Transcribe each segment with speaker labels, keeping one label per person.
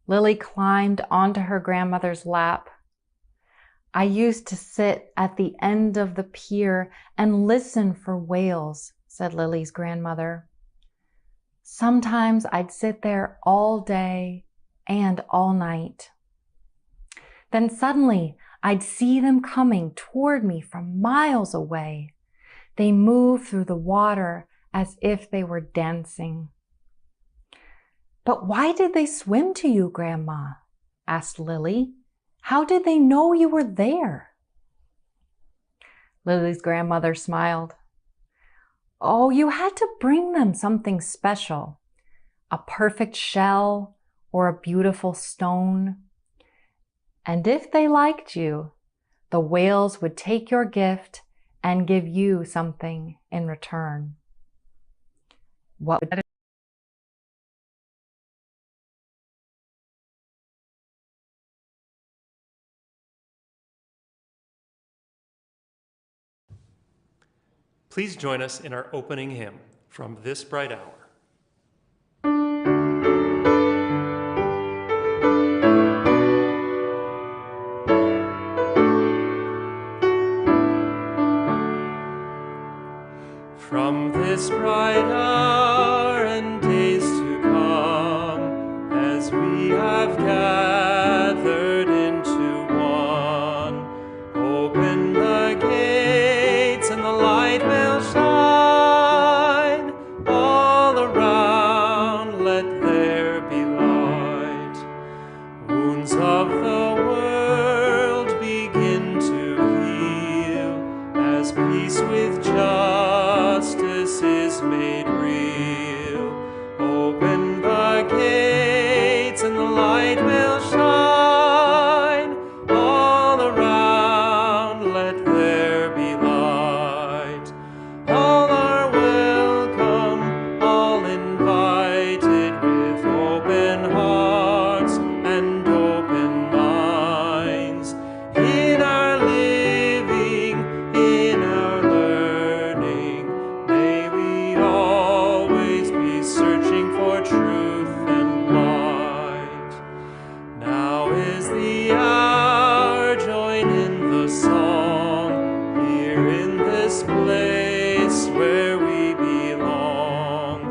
Speaker 1: Lily climbed onto her grandmother's lap. I used to sit at the end of the pier and listen for whales, said Lily's grandmother. Sometimes I'd sit there all day and all night. Then suddenly I'd see them coming toward me from miles away. They moved through the water as if they were dancing. But why did they swim to you, Grandma? Asked Lily. How did they know you were there? Lily's grandmother smiled. Oh, you had to bring them something special, a perfect shell or a beautiful stone. And if they liked you, the whales would take your gift and give you something in return. What would
Speaker 2: Please join us in our opening hymn, From This Bright Hour. From this bright hour and days to come, as we have gathered into one, open the gates and the light will shine all around. Let there be light. Wounds of the world begin to heal as peace with justice is made real. Open the gates and the light will shine all around. Let there be light. All are welcome, all invited with open hearts and open minds. In our living, in our learning, may we always be searching for truth and light. Now is the hour, join in the song, here in this place where we belong.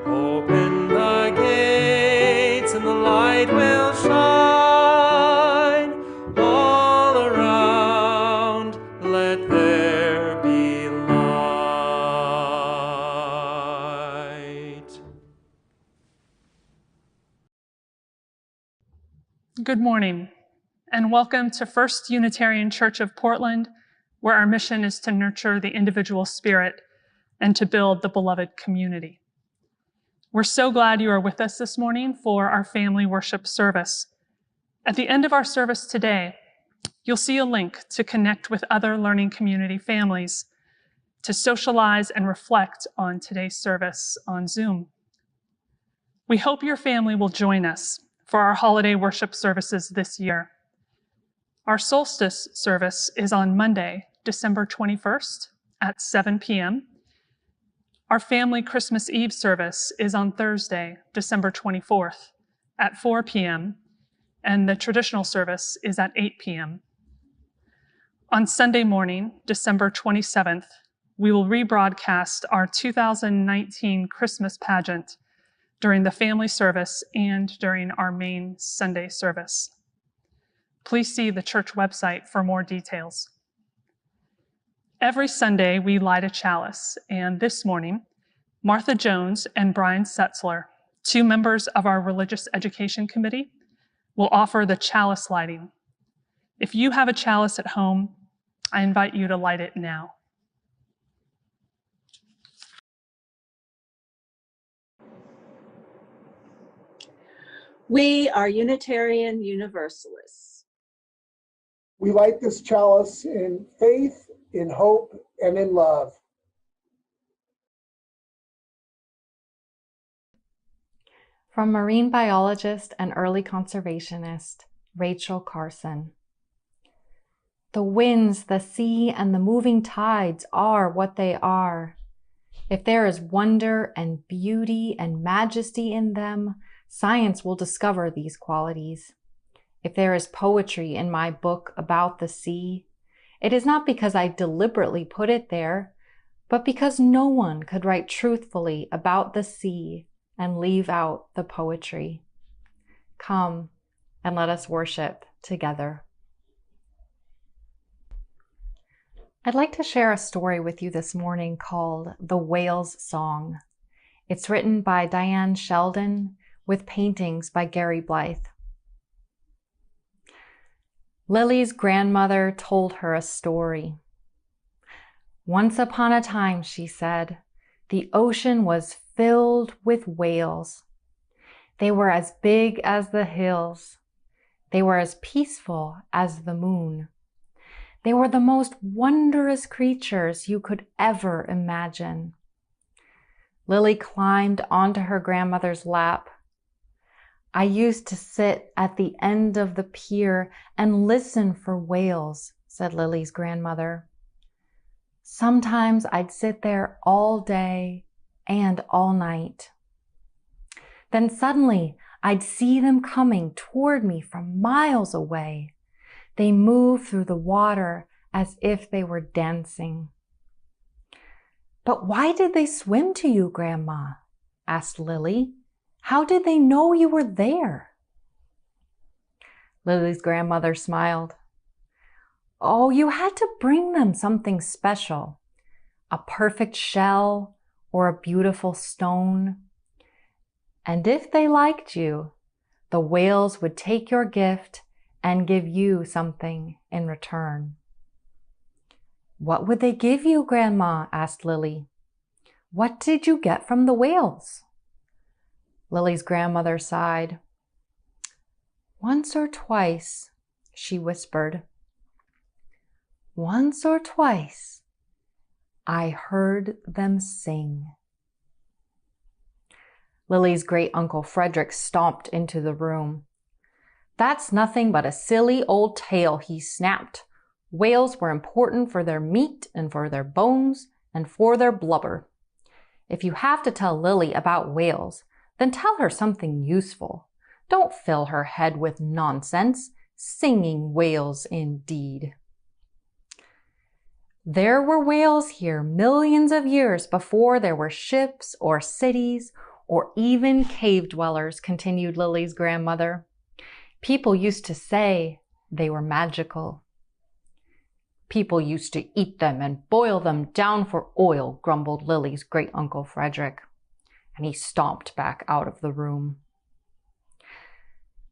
Speaker 2: Open the gates and the light will shine all around. Let there be light.
Speaker 3: Good morning, and welcome to First Unitarian Church of Portland, where our mission is to nurture the individual spirit and to build the beloved community. We're so glad you are with us this morning for our family worship service. At the end of our service today, you'll see a link to connect with other learning community families, to socialize and reflect on today's service on Zoom. We hope your family will join us for our holiday worship services this year. Our solstice service is on Monday, December 21st at 7 p.m. Our family Christmas Eve service is on Thursday, December 24th at 4 p.m., and the traditional service is at 8 p.m. On Sunday morning, December 27th, we will rebroadcast our 2019 Christmas pageant during the family service and during our main Sunday service. Please see the church website for more details. Every Sunday, we light a chalice, and this morning, Martha Jones and Brian Setzler, two members of our Religious Education Committee, will offer the chalice lighting. If you have a chalice at home, I invite you to light it now.
Speaker 4: We are Unitarian Universalists.
Speaker 5: We light this chalice in faith, in hope, and in love.
Speaker 1: From marine biologist and early conservationist Rachel Carson. The winds, the sea, and the moving tides are what they are. If there is wonder and beauty and majesty in them, Science will discover these qualities. If there is poetry in my book about the sea, it is not because I deliberately put it there, but because no one could write truthfully about the sea and leave out the poetry. Come and let us worship together. I'd like to share a story with you this morning called The Whale's Song. It's written by Diane Sheldon with paintings by Gary Blythe. Lily's grandmother told her a story. Once upon a time, she said, the ocean was filled with whales. They were as big as the hills. They were as peaceful as the moon. They were the most wondrous creatures you could ever imagine. Lily climbed onto her grandmother's lap. I used to sit at the end of the pier and listen for whales, said Lily's grandmother. Sometimes I'd sit there all day and all night. Then suddenly I'd see them coming toward me from miles away. They moved through the water as if they were dancing. But why did they swim to you, Grandma? Asked Lily. How did they know you were there? Lily's grandmother smiled. Oh, you had to bring them something special, a perfect shell or a beautiful stone. And if they liked you, the whales would take your gift and give you something in return. What would they give you, Grandma? Asked Lily. What did you get from the whales? Lily's grandmother sighed. Once or twice, she whispered. Once or twice, I heard them sing. Lily's great-uncle Frederick stomped into the room. That's nothing but a silly old tale, he snapped. Whales were important for their meat and for their bones and for their blubber. If you have to tell Lily about whales, then tell her something useful. Don't fill her head with nonsense. Singing whales indeed. There were whales here millions of years before there were ships or cities or even cave dwellers, continued Lily's grandmother. People used to say they were magical. People used to eat them and boil them down for oil, grumbled Lily's great-uncle Frederick, and he stomped back out of the room.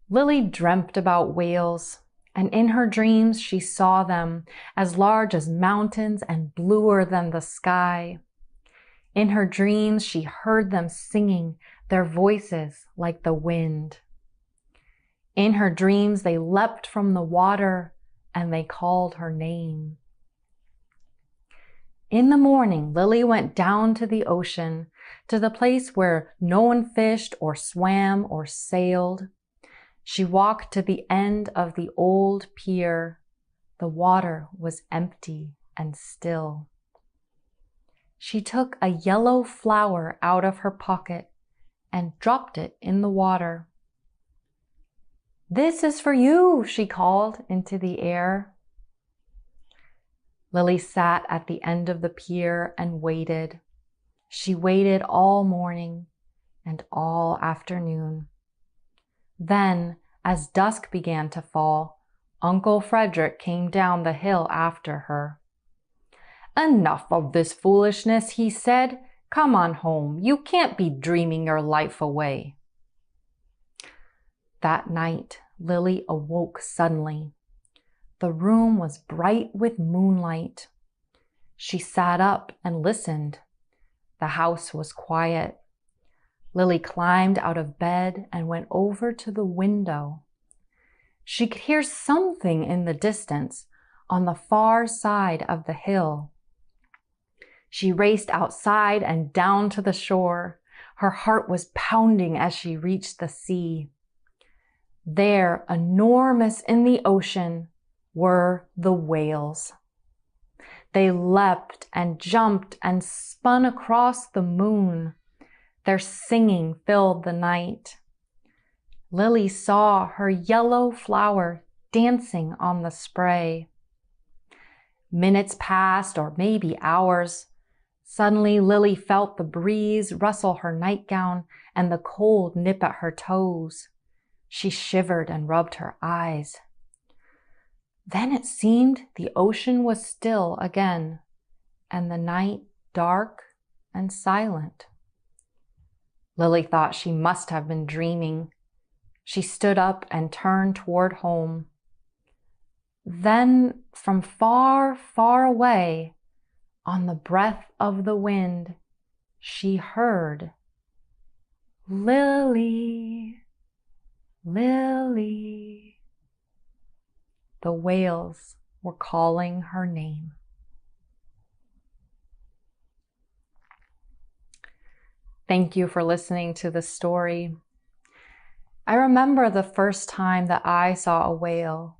Speaker 1: Lily dreamt about whales, and in her dreams she saw them as large as mountains and bluer than the sky. In her dreams she heard them singing, their voices like the wind. In her dreams they leapt from the water and they called her name. In the morning, Lily went down to the ocean, to the place where no one fished or swam or sailed. She walked to the end of the old pier. The water was empty and still. She took a yellow flower out of her pocket and dropped it in the water. This is for you, she called into the air. Lily sat at the end of the pier and waited. She waited all morning and all afternoon. Then, as dusk began to fall, Uncle Frederick came down the hill after her. Enough of this foolishness, he said. Come on home. You can't be dreaming your life away. That night, Lily awoke suddenly. The room was bright with moonlight. She sat up and listened. The house was quiet. Lily climbed out of bed and went over to the window. She could hear something in the distance on the far side of the hill. She raced outside and down to the shore. Her heart was pounding as she reached the sea. There, enormous in the ocean, were the whales. They leapt and jumped and spun across the moon. Their singing filled the night. Lily saw her yellow flower dancing on the spray. Minutes passed, or maybe hours. Suddenly, Lily felt the breeze rustle her nightgown and the cold nip at her toes. She shivered and rubbed her eyes. Then it seemed the ocean was still again, and the night dark and silent. Lily thought she must have been dreaming. She stood up and turned toward home. Then, from far, far away, on the breath of the wind, she heard, "Lily, Lily." The whales were calling her name. Thank you for listening to the story. I remember the first time that I saw a whale.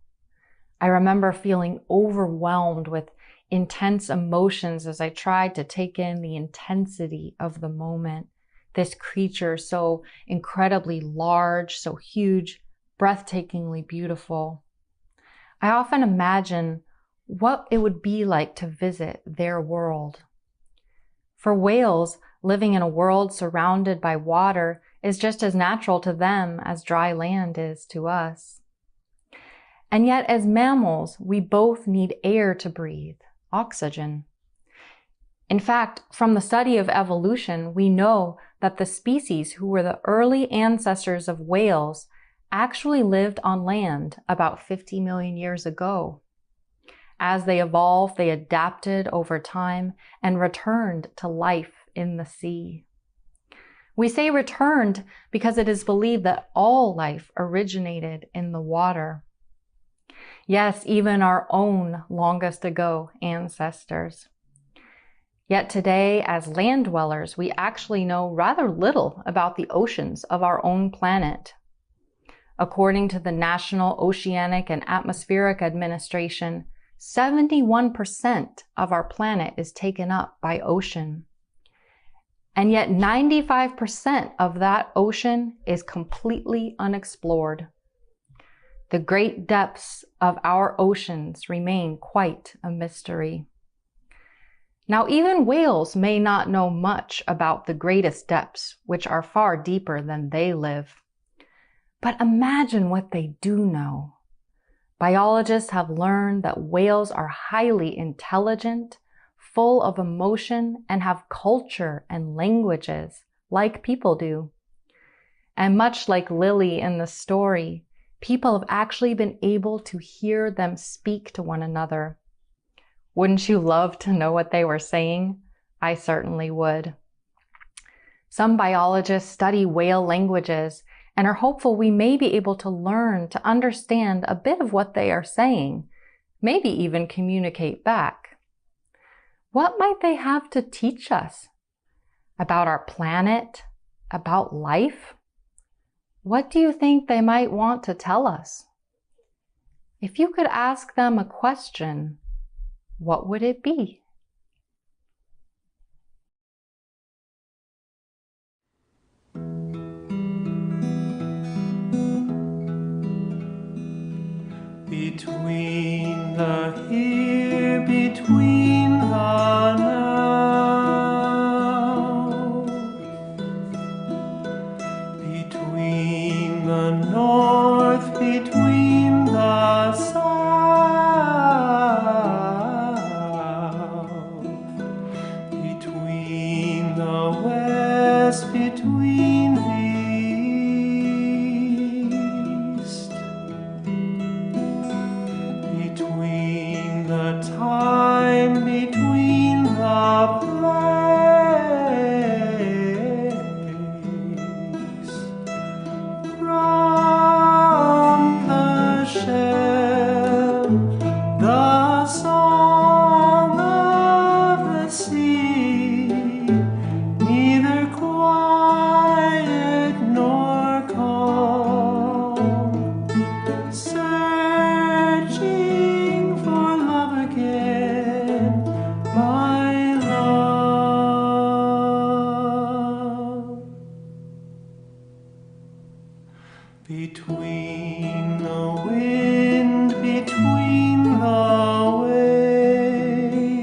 Speaker 1: I remember feeling overwhelmed with intense emotions as I tried to take in the intensity of the moment. This creature so incredibly large, so huge, breathtakingly beautiful. I often imagine what it would be like to visit their world. For whales, living in a world surrounded by water is just as natural to them as dry land is to us. And yet, as mammals, we both need air to breathe, oxygen. In fact, from the study of evolution, we know that the species who were the early ancestors of whales actually lived on land about 50 million years ago. As they evolved, they adapted over time and returned to life in the sea. We say returned because it is believed that all life originated in the water. Yes, even our own longest ago ancestors. Yet today, as land dwellers, we actually know rather little about the oceans of our own planet. According to the National Oceanic and Atmospheric Administration, 71% of our planet is taken up by ocean. And yet 95% of that ocean is completely unexplored. The great depths of our oceans remain quite a mystery. Now, even whales may not know much about the greatest depths, which are far deeper than they live. But imagine what they do know. Biologists have learned that whales are highly intelligent, full of emotion, and have culture and languages like people do. And much like Lily in the story, people have actually been able to hear them speak to one another. Wouldn't you love to know what they were saying? I certainly would. Some biologists study whale languages and are hopeful we may be able to learn to understand a bit of what they are saying, maybe even communicate back. What might they have to teach us? About our planet? About life? What do you think they might want to tell us? If you could ask them a question, what would it be?
Speaker 2: Between the here, between the now, between the north, between the south, between the west, between the east, between the time, between the place, from the shell, the song of the sea, neither quiet nor calm, searching for love again, my love. Between the wind, between the waves,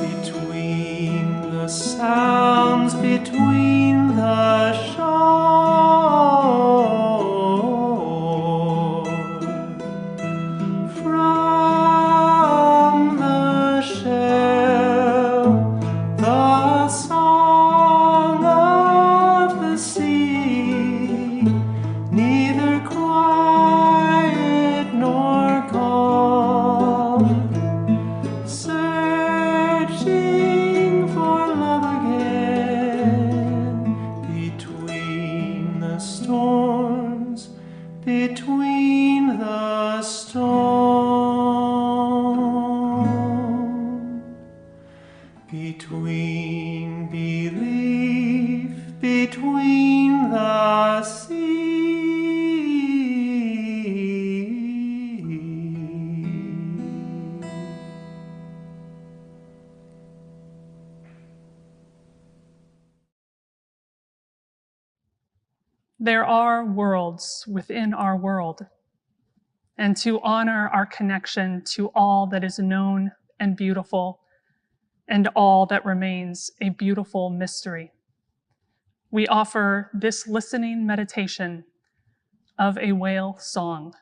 Speaker 2: between the sounds, between the shore, from the shell, the song of the sea, neither quiet nor calm, searching for love again, between the storms, between the storm, between belief, between the sea.
Speaker 3: There are worlds within our world, and to honor our connection to all that is known and beautiful, and all that remains a beautiful mystery, we offer this listening meditation of a whale song.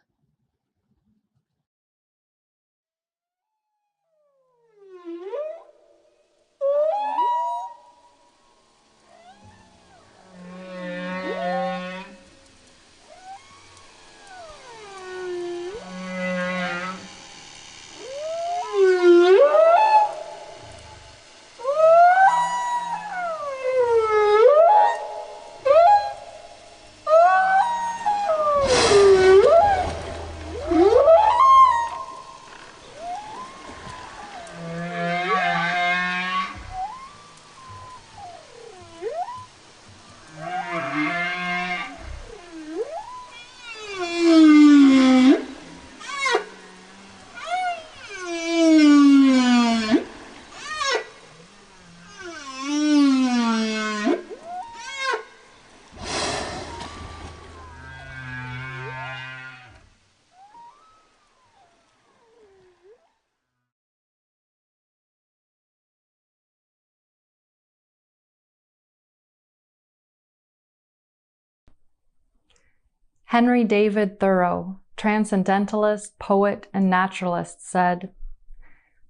Speaker 1: Henry David Thoreau, transcendentalist, poet, and naturalist, said,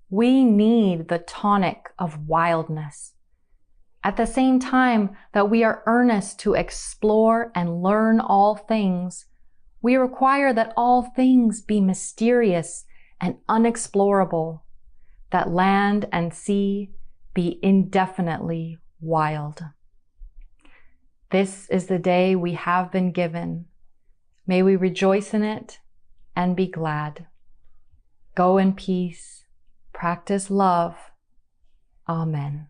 Speaker 1: "We need the tonic of wildness. At the same time that we are earnest to explore and learn all things, we require that all things be mysterious and unexplorable, that land and sea be indefinitely wild." This is the day we have been given. May we rejoice in it and be glad. Go in peace, practice love. Amen.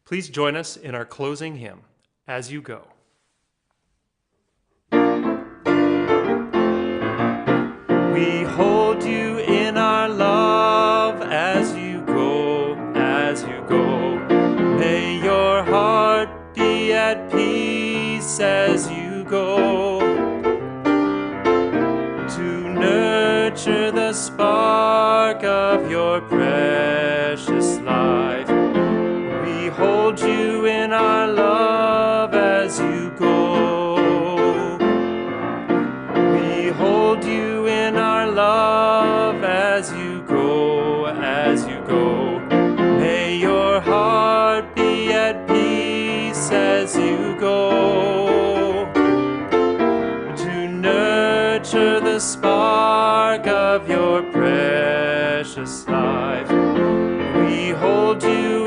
Speaker 2: Please join us in our closing hymn, As You Go. We hold you in our love as you go, as you go. May your heart be at peace as you go, to nurture the spark of your precious life. We hold you in our love as you go. We hold you in our love as you go, as you go. May your heart be at peace as you go, to nurture the spark of your precious life. We hold you